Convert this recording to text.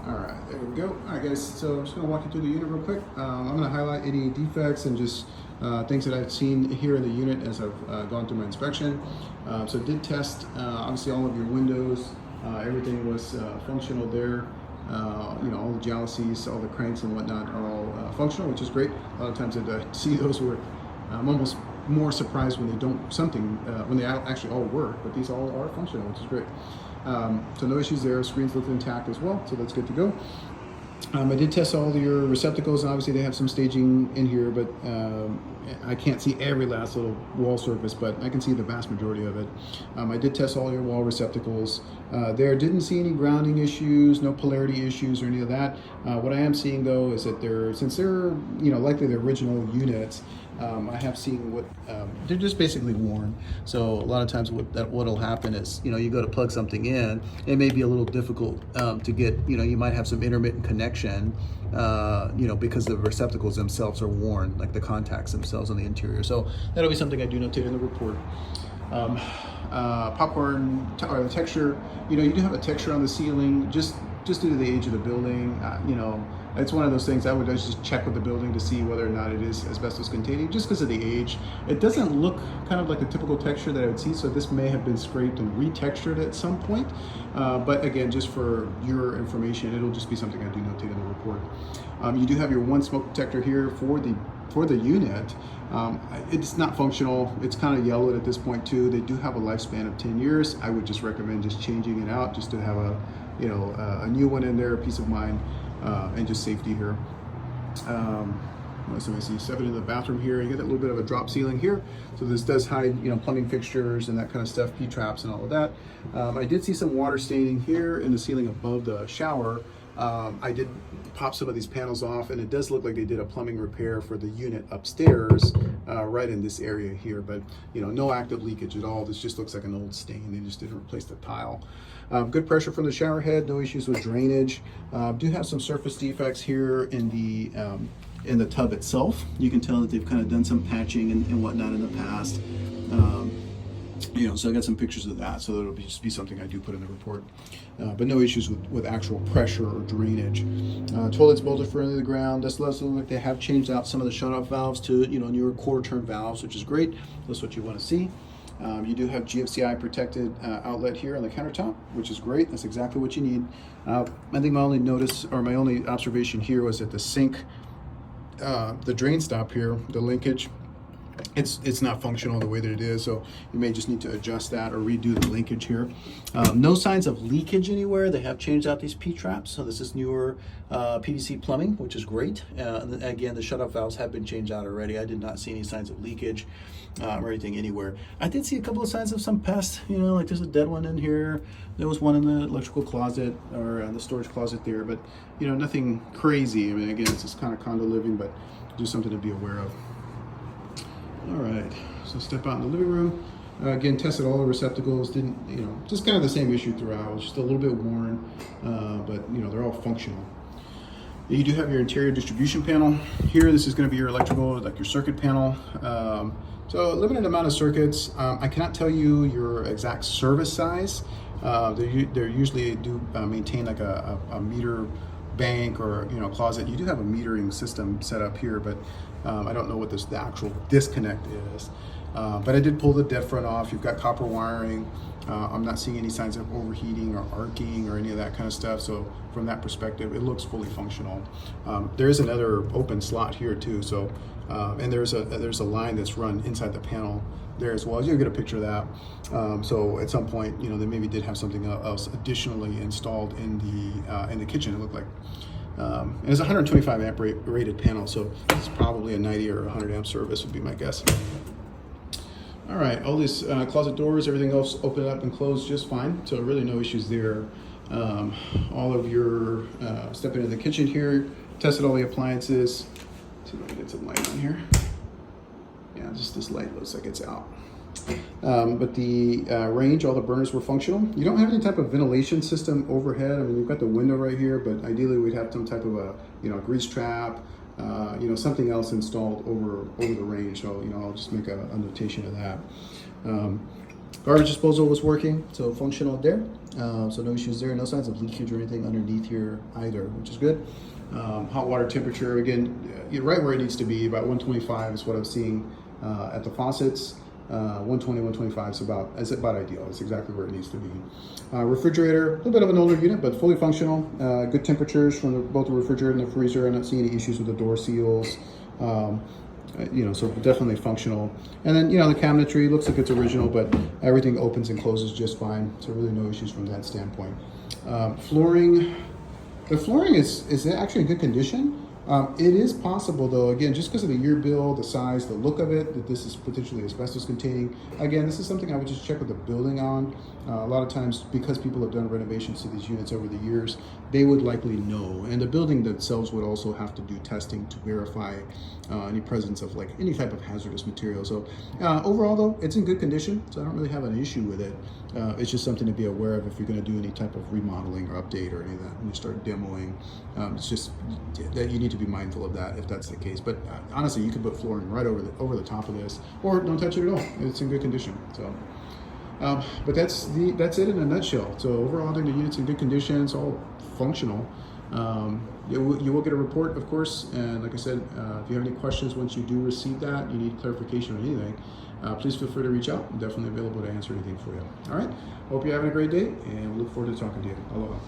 All right, there we go. All right, guys, so I'm just gonna walk you through the unit real quick. I'm gonna highlight any defects and just things that I've seen here in the unit as I've gone through my inspection. So did test, obviously all of your windows, everything was functional there. All the jalousies, all the cranks and whatnot are all functional, which is great. A lot of times I see those where I'm almost more surprised when they don't when they actually all work, but these all are functional, which is great. So no issues there. Screens look intact as well, so that's good to go. I did test all your receptacles, and obviously they have some staging in here, but I can't see every last little wall surface, but I can see the vast majority of it. I did test all your wall receptacles. Didn't see any grounding issues, no polarity issues or any of that. What I am seeing though is that since they're likely the original units, I have seen they're just basically worn. So a lot of times what'll happen is, you go to plug something in, it may be a little difficult to get, you might have some intermittent connection, because the receptacles themselves are worn, like the contacts themselves on the interior. So that'll be something I do notate in the report. Popcorn or the texture, you do have a texture on the ceiling just due to the age of the building. It's one of those things I would just check with the building to see whether or not it is asbestos containing, just because of the age. It doesn't look kind of like the typical texture that I would see, so this may have been scraped and retextured at some point. But again, just for your information, it'll just be something I do notate in the report. You do have your one smoke detector here for the unit. It's not functional. It's kind of yellowed at this point too. They do have a lifespan of 10 years. I would just recommend just changing it out just to have a new one in there, peace of mind. And just safety here. So I see 7 in the bathroom here. You get a little bit of a drop ceiling here. So this does hide, plumbing fixtures and that kind of stuff, P-traps and all of that. I did see some water staining here in the ceiling above the shower. I did pop some of these panels off, and it does look like they did a plumbing repair for the unit upstairs, right in this area here, but no active leakage at all. This just looks like an old stain. They just didn't replace the tile. Good pressure from the shower head, no issues with drainage. Do have some surface defects here in the tub itself. You can tell that they've kind of done some patching and whatnot in the past. So I got some pictures of that, so that'll just be something I do put in the report. But no issues with actual pressure or drainage. Toilets bolted firmly to the ground. This does look like they have changed out some of the shut-off valves to newer quarter-turn valves, which is great. That's what you want to see. You do have GFCI protected outlet here on the countertop, which is great. That's exactly what you need. I think my only observation here was that the sink, the drain stop here, the linkage, it's not functional the way that it is, so you may just need to adjust that or redo the linkage here. No signs of leakage anywhere. They have changed out these P-traps, so this is newer PVC plumbing, which is great. And again, the shut-off valves have been changed out already. I did not see any signs of leakage or anything anywhere. I did see a couple of signs of some pests, like there's a dead one in here. There was one in the electrical closet or the storage closet there, but nothing crazy. I mean, again, it's just kind of condo living, but just something to be aware of. All right, so step out in the living room. Again, tested all the receptacles. Didn't, just kind of the same issue throughout. It's just a little bit worn, but they're all functional. You do have your interior distribution panel here. This is going to be your electrical, like your circuit panel. So limited amount of circuits. I cannot tell you your exact service size. They usually do maintain like a meter bank or closet. You do have a metering system set up here, but I don't know what the actual disconnect is. But I did pull the dead front off. You've got copper wiring. I'm not seeing any signs of overheating or arcing or any of that kind of stuff. So from that perspective, it looks fully functional. There is another open slot here too. So and there's a line that's run inside the panel there as well. You'll get a picture of that. So at some point, they maybe did have something else additionally installed in the kitchen. It looked like. And it's a 125 amp rated panel, so it's probably a 90 or 100 amp service would be my guess. All right, all these closet doors, everything else open up and close just fine, so really no issues there. All of your stepping into the kitchen here, tested all the appliances. Let's see if I can get some light on here. Yeah, just this light looks like it's out. But the range, all the burners were functional. You don't have any type of ventilation system overhead. I mean, you've got the window right here, but ideally we'd have some type of a grease trap, something else installed over the range. So I'll just make a notation of that. Garbage disposal was working, so functional there. So no issues there, no signs of leakage or anything underneath here either, which is good. Hot water temperature, again, right where it needs to be, about 125 is what I'm seeing at the faucets. 120, 125 is about ideal. It's exactly where it needs to be. Refrigerator, a little bit of an older unit, but fully functional. Good temperatures from both the refrigerator and the freezer. I'm not seeing any issues with the door seals. So definitely functional. And then, the cabinetry looks like it's original, but everything opens and closes just fine. So really no issues from that standpoint. Flooring, the flooring is actually in good condition. It is possible, though, again, just because of the year build, the size, the look of it, that this is potentially asbestos containing. Again, this is something I would just check with the building on. A lot of times, because people have done renovations to these units over the years, they would likely know. And the building themselves would also have to do testing to verify any presence of any type of hazardous material. So overall, though, it's in good condition, so I don't really have an issue with it. It's just something to be aware of if you're going to do any type of remodeling or update or any of that when you start demoing. It's just that you need to be mindful of that if that's the case. But honestly, you could put flooring right over the top of this, or don't touch it at all. It's in good condition. So, but that's it in a nutshell. So overall, I think the unit's in good condition. It's all functional. You will get a report, of course. And like I said, if you have any questions once you do receive that, you need clarification on anything, please feel free to reach out. I'm definitely available to answer anything for you. All right. Hope you're having a great day, and we look forward to talking to you. Aloha.